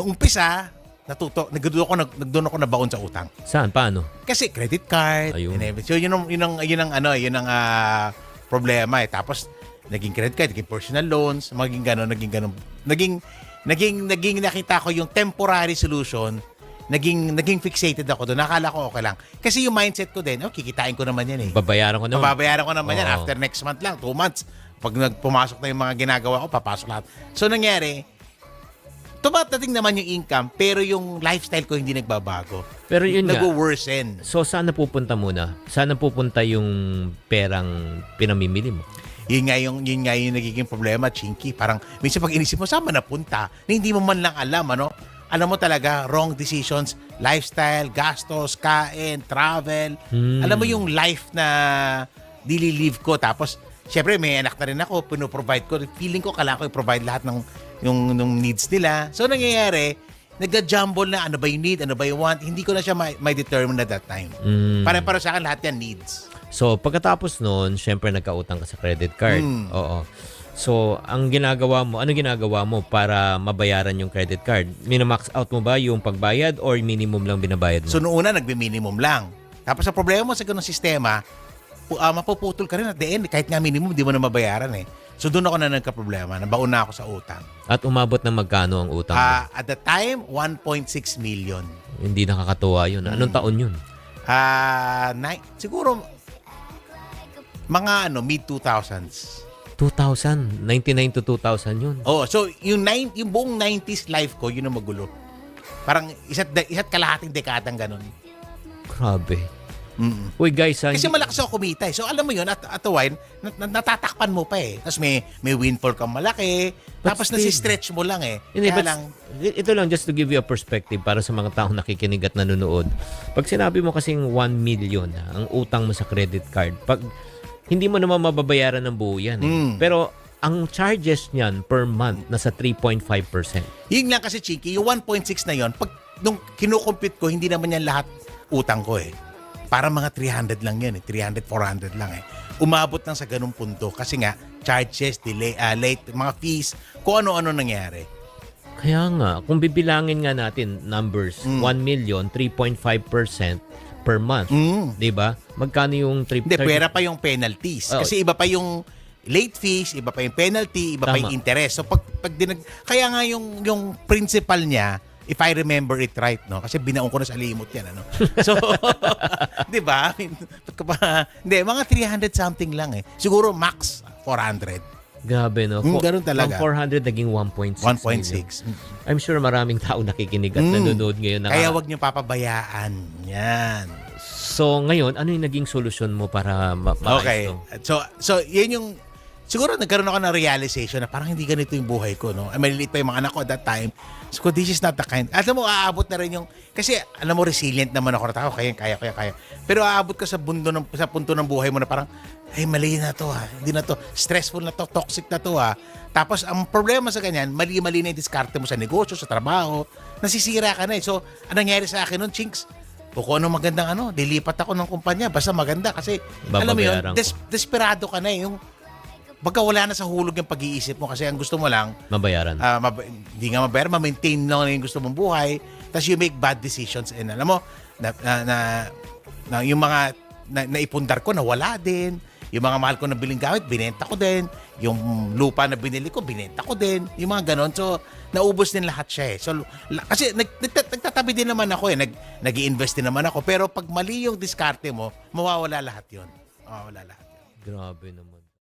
Nung umpisa, nagdoon ako nabaon sa utang. Saan? Paano? Kasi credit card, Ayun. and everything. So yun ang problema eh. Tapos naging credit card, naging personal loans, naging nakita ko yung temporary solution, naging fixated ako doon. Nakala ko okay lang. Kasi yung mindset ko din, kikitain ko naman yan eh. Babayaran ko naman. Mababayaran ko naman yan Oo. after next month lang, 2 months. Pag pumasok na yung mga ginagawa ko, papasok lahat. So nangyari, tumatating naman yung income, pero yung lifestyle ko hindi nagbabago. Pero yun nga. Nag-worsen. So, saan napupunta muna? Saan napupunta yung perang pinamimili mo? Yun nga yung nagiging problema, Chinky. Parang minsan pag inisip mo, saan man napunta? Na hindi mo man lang alam, ano? Alam mo talaga, wrong decisions, lifestyle, gastos, kain, travel. Alam mo yung life na daily live ko. Tapos, syempre may anak na rin ako, pinoprovide ko. Feeling ko kailangan ko i-provide lahat ng needs nila. So, nangyayari, nagja-jumble na ano ba yung need, ano ba yung want. Hindi ko na siya may determine at that time. Para sa akin, lahat yan needs. So, pagkatapos noon, syempre nagkautang ka sa credit card. Oo. So, ano ginagawa mo para mabayaran yung credit card? Minamax out mo ba yung pagbayad or minimum lang binabayad mo? So, noong una, nagbe-minimum lang. Tapos, sa problema mo sa ganung sistema, mapuputol ka rin at the end. Kahit nga minimum, di mo na mabayaran eh. So, doon ako na nagka-problema. Nabaon na ako sa utang. At umabot ng magkano ang utang mo? At the time, 1.6 million. Hindi nakakatuwa yun. Anong taon yun? Siguro, mga mid-2000s. 2000. 99 to 2000 yun. Oh, so yung buong 90s life ko, yun ang magulo. Parang isa't kalahating dekadang ganun. Grabe. Uy guys, Kasi malakas ako kumita eh. So alam mo yun, at a while, natatakpan mo pa eh. Tapos may windfall kang malaki. But Tapos still, nasi-stretch mo lang eh. Hindi, Kaya but lang, ito lang just to give you a perspective para sa mga taong nakikinig at nanonood. Pag sinabi mo kasing 1 million ang utang mo sa credit card, pag hindi mo naman mababayaran ng buo yan. Pero ang charges niyan per month nasa 3.5%. yun lang kasi, Chiki, yung 1.6 na yun, pag nung kinukompute ko, hindi naman yan lahat utang ko eh. Para mga 300 lang yan eh. 300, 400 lang eh. Umabot lang sa ganung punto kasi nga, charges, delay, late, mga fees, kung ano-ano nangyari. Kaya nga, kung bibilangin nga natin numbers, 1 million, 3.5% per month. 'Di ba? Magkano yung Hindi, pera pa yung penalties. Oh. Kasi iba pa yung late fees, iba pa yung penalty, iba pa Tama. yung interest. So pag kaya nga yung principal niya, if I remember it right, no? Kasi binaon ko na sa limot yan, ano? So, 'di ba? Hindi, mga 300 something lang eh. Siguro max 400. Grabe, no? Ganun talaga. From 400 naging 1.6 million. 1.6. I'm sure maraming tao nakikinig at nanonood ngayon. Kaya wag niyo papabayaan. Yan. So, ngayon, ano yung naging solusyon mo para maayos Okay. to? So, yun yung siguro nagkaroon ako ng realization na parang hindi ganito yung buhay ko, no? Ay, maliliit pa yung mga anak ko at that time. So, this is not the kind. Alam mo, aabot na rin yung, kasi alam mo, resilient naman ako na tao. Kaya. Pero aabot ka sa punto ng buhay mo na parang, ay, mali na to ha. Hindi na to. Stressful na to. Toxic na to ha. Tapos, ang problema sa ganyan, mali-mali na yung diskarte mo sa negosyo, sa trabaho. Nasisira ka na eh. So, anong nangyari sa akin nun, Chinks? Kung ano magandang dilipat ako ng kumpanya. Basta maganda kasi, alam mo yun, Babayaran ko. desperado ka na eh. Yung, pagka wala na sa hulog yung pag-iisip mo kasi ang gusto mo lang, Mabayaran. hindi nga mabayaran, ma-maintain lang yung gusto mong buhay, tapos you make bad decisions and alam mo, na yung mga naipundar ko, nawala din. Yung mga mahal ko na biling gamit, binenta ko din. Yung lupa na binili ko, binenta ko din. Yung mga ganon. So, naubos din lahat siya eh. So, kasi nagtatabi din naman ako eh. Nag-i-invest din naman ako. Pero pag mali yung diskarte mo, mawawala lahat yun. Mawawala lahat. Grabe naman.